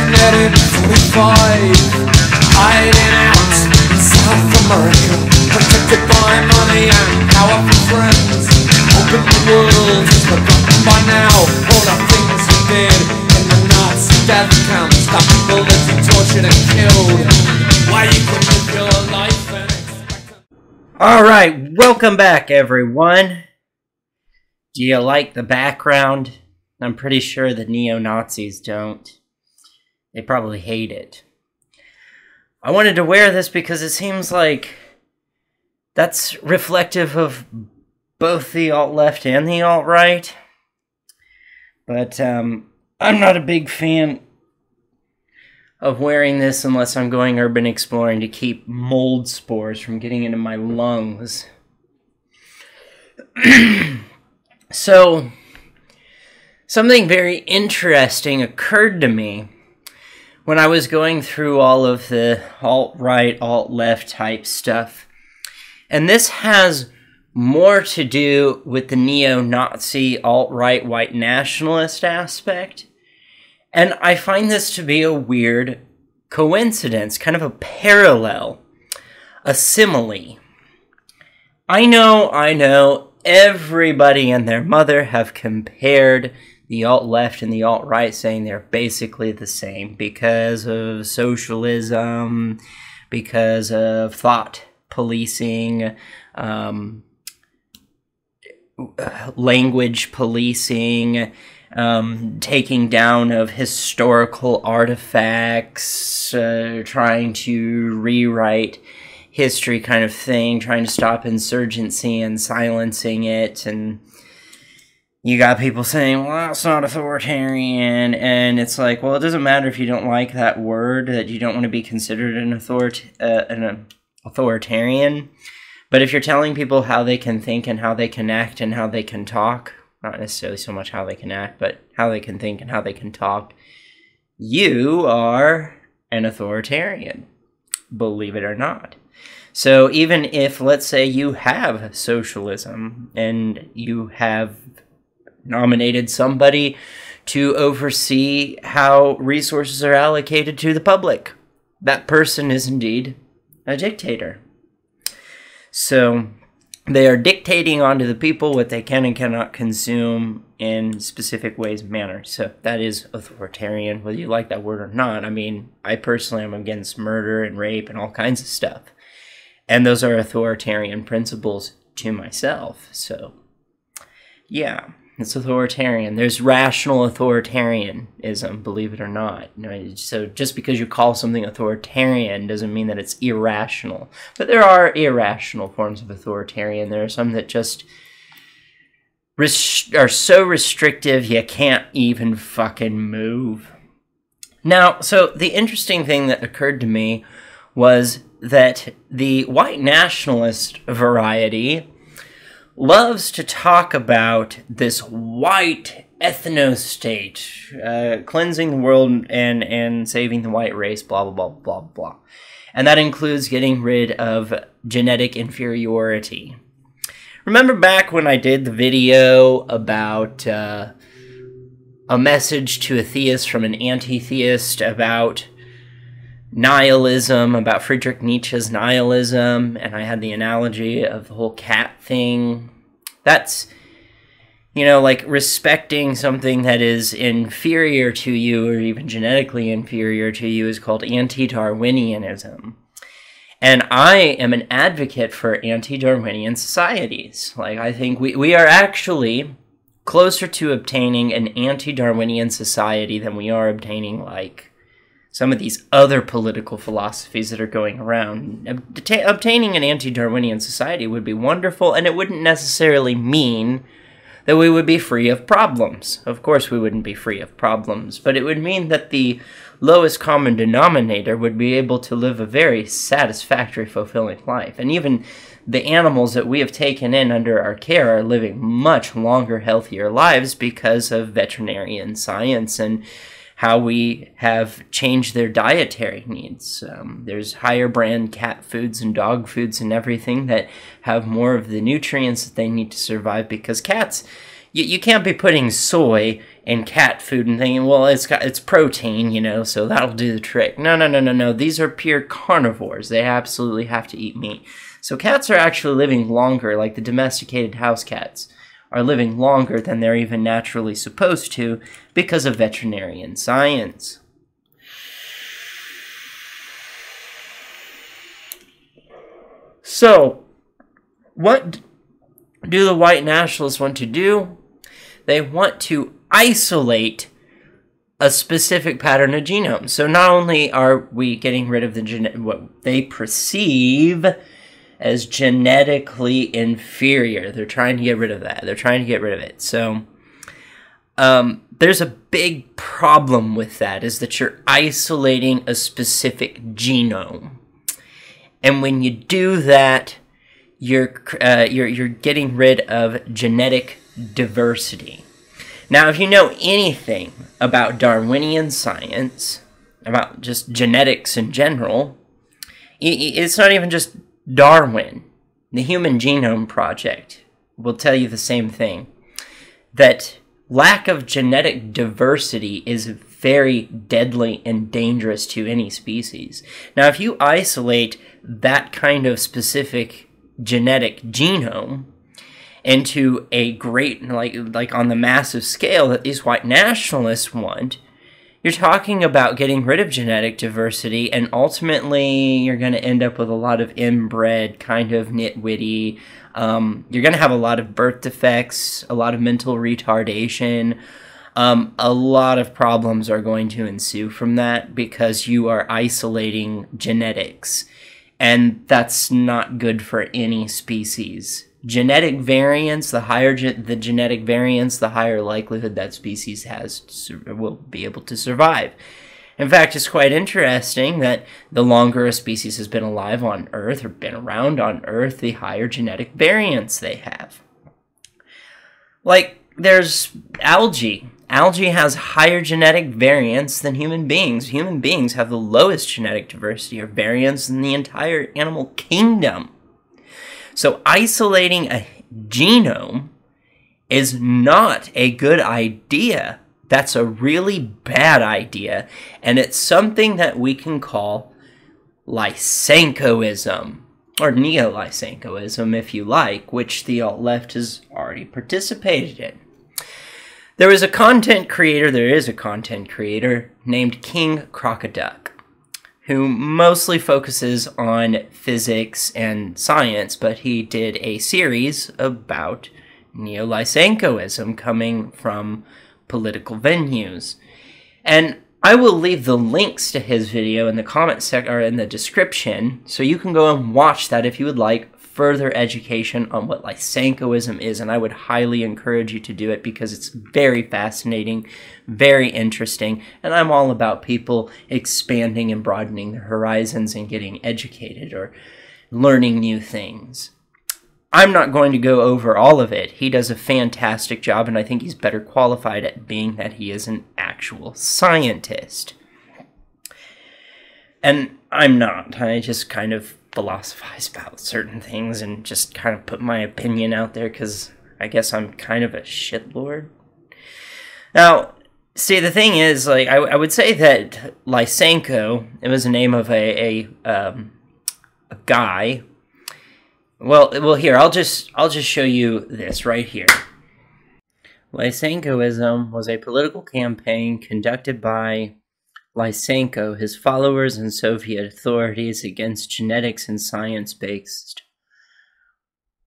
1945, hiding out in South America, protected by money and powerful friends, hoping the world is forgotten by now. All the things he did in the Nazi death camps, the people that he tortured and killed. Why you could live your life and expect. Alright, welcome back everyone. Do you like the background? I'm pretty sure the neo-Nazis don't. They probably hate it. I wanted to wear this because it seems like that's reflective of both the alt-left and the alt-right. But I'm not a big fan of wearing this unless I'm going urban exploring to keep mold spores from getting into my lungs. So, something very interesting occurred to me when I was going through all of the alt-right, alt-left type stuff. And this has more to do with the neo-Nazi, alt-right, white nationalist aspect. And I find this to be a weird coincidence, kind of a parallel, a simile. I know, everybody and their mother have compared the alt-left and the alt-right, saying they're basically the same because of socialism, because of thought policing, language policing, taking down of historical artifacts, trying to rewrite history kind of thing, trying to stop insurgency and silencing it. And you got people saying, well, that's not authoritarian, and it's like, well, it doesn't matter if you don't like that word, that you don't want to be considered an authoritarian, but if you're telling people how they can think and how they can act and how they can talk, not necessarily so much how they can act, but how they can think and how they can talk, you are an authoritarian, believe it or not. So even if, let's say, you have socialism and you have nominated somebody to oversee how resources are allocated to the public, that person is indeed a dictator. So they are dictating onto the people what they can and cannot consume in specific ways and manners. So that is authoritarian, whether you like that word or not. I mean, I personally am against murder and rape and all kinds of stuff. And those are authoritarian principles to myself. So, yeah, it's authoritarian. There's rational authoritarianism, believe it or not. So just because you call something authoritarian doesn't mean that it's irrational. But there are irrational forms of authoritarian. There are some that just are so restrictive you can't even fucking move. Now, so the interesting thing that occurred to me was that the white nationalist variety loves to talk about this white ethno-state, cleansing the world and saving the white race, blah, blah, blah, blah, blah. And that includes getting rid of genetic inferiority. Remember back when I did the video about a message to a theist from an anti-theist about nihilism, about Friedrich Nietzsche's nihilism, and I had the analogy of the whole cat thing. That's, you know, like respecting something that is inferior to you or even genetically inferior to you is called anti-Darwinianism. And I am an advocate for anti-Darwinian societies. Like, I think we are actually closer to obtaining an anti-Darwinian society than we are obtaining, like, some of these other political philosophies that are going around. Obtaining an anti-Darwinian society would be wonderful, and it wouldn't necessarily mean that we would be free of problems. Of course we wouldn't be free of problems, but it would mean that the lowest common denominator would be able to live a very satisfactory, fulfilling life. And even the animals that we have taken in under our care are living much longer, healthier lives because of veterinarian science and how we have changed their dietary needs. There's higher brand cat foods and dog foods and everything that have more of the nutrients that they need to survive, because cats, You can't be putting soy in cat food and thinking, well, it's protein, you know, so that'll do the trick. No. These are pure carnivores. They absolutely have to eat meat. So cats are actually living longer, like the domesticated house cats are living longer than they're even naturally supposed to because of veterinarian science. So, what do the white nationalists want to do? They want to isolate a specific pattern of genomes. So not only are we getting rid of what they perceive as genetically inferior, they're trying to get rid of that. They're trying to get rid of it. So there's a big problem with that, is that you're isolating a specific genome. And when you do that, you're getting rid of genetic diversity. Now, if you know anything about Darwinian science, about just genetics in general, it's not even just Darwin. The Human Genome Project will tell you the same thing, that lack of genetic diversity is very deadly and dangerous to any species. Now, if you isolate that kind of specific genetic genome into a great, like on the massive scale that these white nationalists want, you're talking about getting rid of genetic diversity, and ultimately you're going to end up with a lot of inbred, kind of nitwitty, you're going to have a lot of birth defects, a lot of mental retardation, a lot of problems are going to ensue from that because you are isolating genetics. And that's not good for any species. Genetic variance, the higher the genetic variance, the higher likelihood that species will be able to survive. In fact, it's quite interesting that the longer a species has been alive on Earth or been around on Earth, the higher genetic variance they have. Like, there's algae. Algae has higher genetic variance than human beings. Human beings have the lowest genetic diversity or variance in the entire animal kingdom. So isolating a genome is not a good idea. That's a really bad idea, and it's something that we can call Lysenkoism, or Neo-Lysenkoism if you like, which the alt-left has already participated in. There is a content creator named King Crocoduck, who mostly focuses on physics and science, but he did a series about Neo-Lysenkoism coming from political venues. And I will leave the links to his video in the comment section or in the description, so you can go and watch that if you would like further education on what Lysenkoism is, and I would highly encourage you to do it because it's very fascinating, very interesting, and I'm all about people expanding and broadening their horizons and getting educated or learning new things. I'm not going to go over all of it. He does a fantastic job, and I think he's better qualified at being that he is an actual scientist. And I'm not. I just kind of philosophize about certain things and just kind of put my opinion out there because I guess I'm kind of a shitlord. Now, see, the thing is, like, I would say that Lysenko, it was the name of a guy. Well, here, I'll just show you this right here. Lysenkoism was a political campaign conducted by Lysenko, his followers, and Soviet authorities against genetics and science-based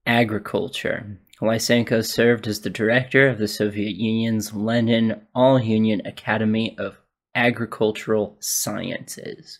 agriculture. Lysenko served as the director of the Soviet Union's Lenin All-Union Academy of Agricultural Sciences.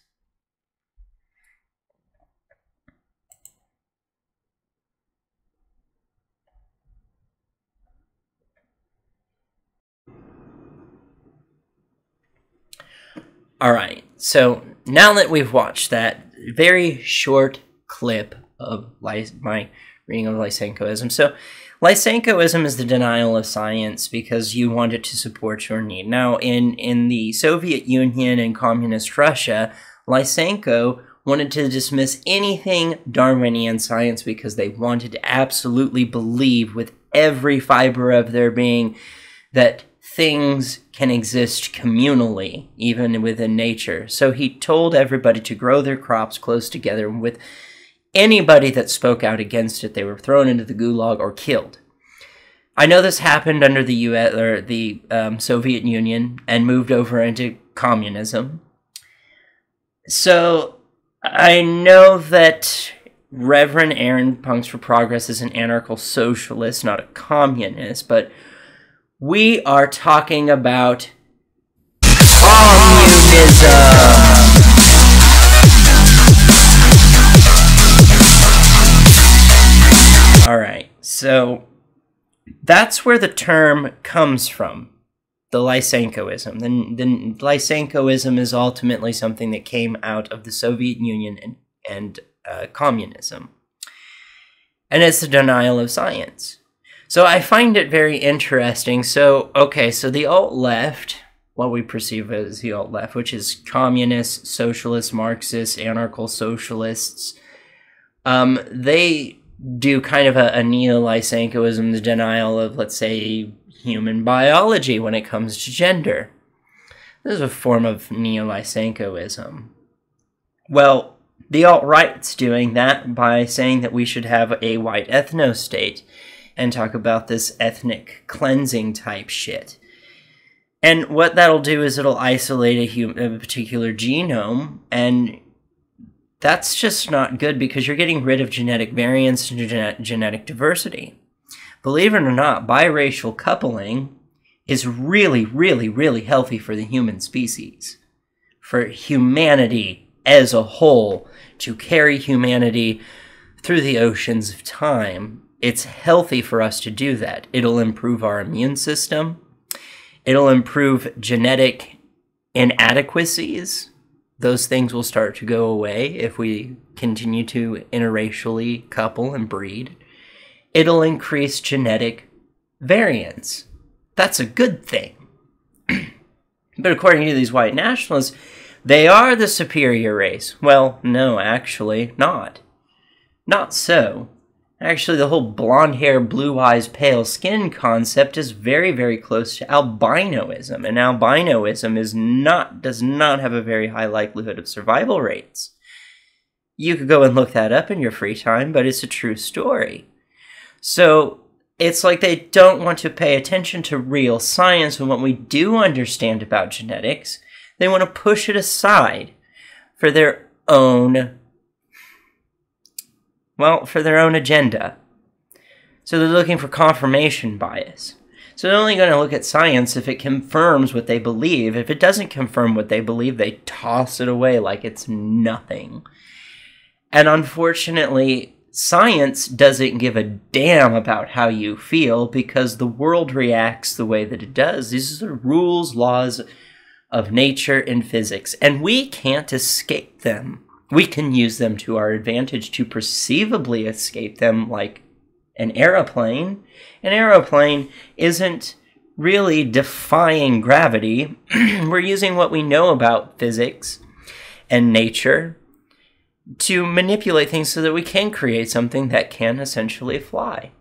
Alright, so now that we've watched that very short clip of my reading of Lysenkoism, so Lysenkoism is the denial of science because you want it to support your need. Now, in the Soviet Union and Communist Russia, Lysenko wanted to dismiss anything Darwinian science because they wanted to absolutely believe with every fiber of their being that things can exist communally, even within nature. So he told everybody to grow their crops close together, and with anybody that spoke out against it, they were thrown into the gulag or killed. I know this happened under the U.S. or the Soviet Union and moved over into communism. So I know that Reverend Aaron Punks for Progress is an anarcho-socialist, not a communist, but we are talking about communism. All right, so that's where the term comes from, the Lysenkoism. The Lysenkoism is ultimately something that came out of the Soviet Union and communism. And it's the denial of science. So I find it very interesting. So, okay, so the alt-left, what we perceive as the alt-left, which is communists, socialists, Marxists, anarcho-socialists, they do kind of a neo-Lysenkoism, the denial of, let's say, human biology when it comes to gender. This is a form of neo-Lysenkoism. Well, the alt-right's doing that by saying that we should have a white ethno-state and talk about this ethnic cleansing type shit. And what that'll do is it'll isolate a particular genome, and that's just not good because you're getting rid of genetic variance and genetic diversity. Believe it or not, biracial coupling is really, really, really healthy for the human species. For humanity as a whole, to carry humanity through the oceans of time, it's healthy for us to do that. It'll improve our immune system. It'll improve genetic inadequacies. Those things will start to go away if we continue to interracially couple and breed. It'll increase genetic variance. That's a good thing. But according to these white nationalists, they are the superior race. Well, no, actually, not. Not so. Actually, the whole blonde hair, blue eyes, pale skin concept is very, very close to albinoism. And albinoism does not have a very high likelihood of survival rates. You could go and look that up in your free time, but it's a true story. So it's like they don't want to pay attention to real science and what we do understand about genetics. They want to push it aside for their own agenda. So they're looking for confirmation bias. So they're only going to look at science if it confirms what they believe. If it doesn't confirm what they believe, they toss it away like it's nothing. And unfortunately, science doesn't give a damn about how you feel because the world reacts the way that it does. These are the rules, laws of nature and physics, and we can't escape them. We can use them to our advantage to perceivably escape them like an aeroplane. An aeroplane isn't really defying gravity. We're using what we know about physics and nature to manipulate things so that we can create something that can essentially fly.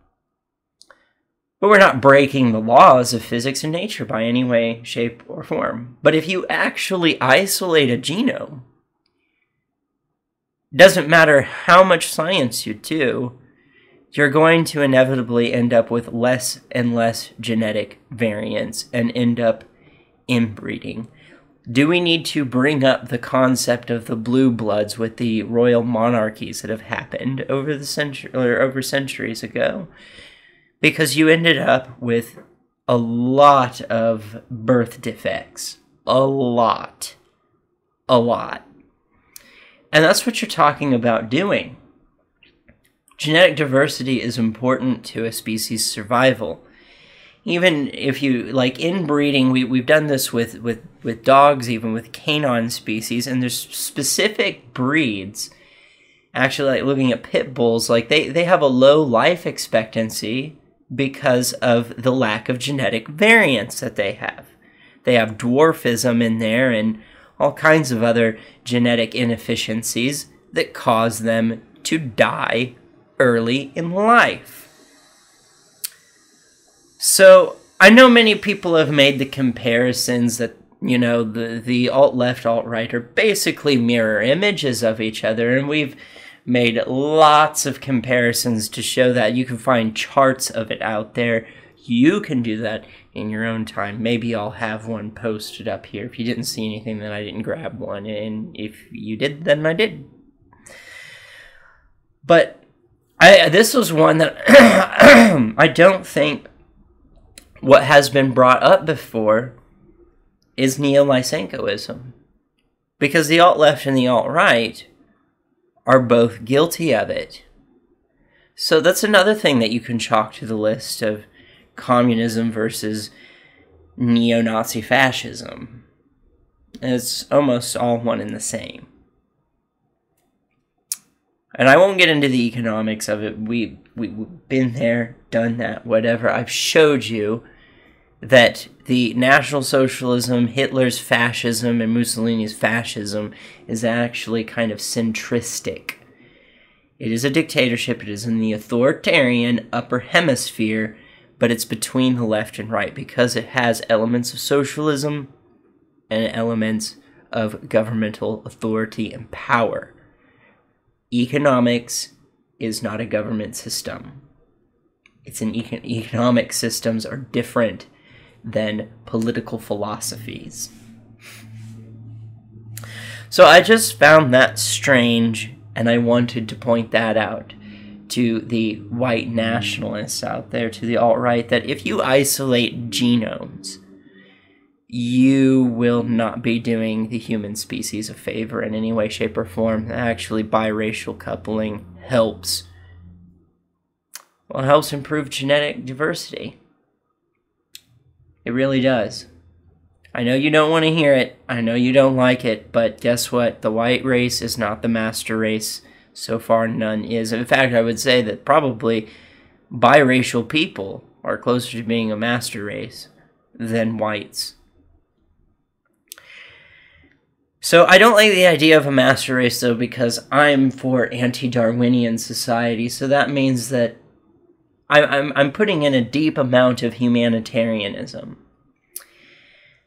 But we're not breaking the laws of physics and nature by any way, shape, or form. But if you actually isolate a genome, doesn't matter how much science you do, you're going to inevitably end up with less and less genetic variance and end up inbreeding. Do we need to bring up the concept of the blue bloods with the royal monarchies that have happened over centuries ago? Because you ended up with a lot of birth defects. A lot. And that's what you're talking about doing. Genetic diversity is important to a species' survival. Even if you, like inbreeding, we've done this with dogs, even with canine species, and there's specific breeds. Actually, like looking at pit bulls, like they have a low life expectancy because of the lack of genetic variance that they have. They have dwarfism in there and all kinds of other genetic inefficiencies that cause them to die early in life. So, I know many people have made the comparisons that, you know, the alt-left, alt-right are basically mirror images of each other, and we've made lots of comparisons to show that. You can find charts of it out there. You can do that in your own time. Maybe I'll have one posted up here. If you didn't see anything, then I didn't grab one, and if you did, then I did. But this was one that I don't think what has been brought up before is Lysenkoism. Because the alt-left and the alt-right are both guilty of it. So that's another thing that you can chalk to the list of communism versus neo-Nazi fascism. It's almost all one and the same. And I won't get into the economics of it. We've been there, done that, whatever. I've showed you that the National Socialism, Hitler's fascism, and Mussolini's fascism is actually kind of centristic. It is a dictatorship. It is in the authoritarian upper hemisphere, but it's between the left and right because it has elements of socialism and elements of governmental authority and power. Economics is not a government system. It's an economic systems are different than political philosophies. So I just found that strange, and I wanted to point that out to the white nationalists out there, to the alt-right, that if you isolate genomes, you will not be doing the human species a favor in any way, shape, or form. Actually, biracial coupling helps. Well, it helps improve genetic diversity. It really does. I know you don't want to hear it. I know you don't like it. But guess what? The white race is not the master race. So far, none is. In fact, I would say that probably biracial people are closer to being a master race than whites. So I don't like the idea of a master race, though, because I'm for anti-Darwinian society. So that means that I'm putting in a deep amount of humanitarianism.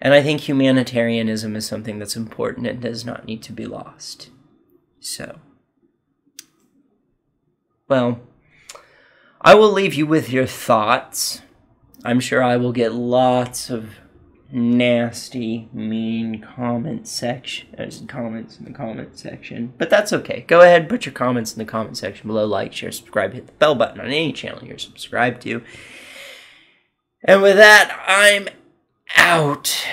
And I think humanitarianism is something that's important and does not need to be lost. So, well, I will leave you with your thoughts. I'm sure I will get lots of nasty, mean comments in the comment section, but that's okay. Go ahead and put your comments in the comment section below. Like, share, subscribe, hit the bell button on any channel you're subscribed to. And with that, I'm out.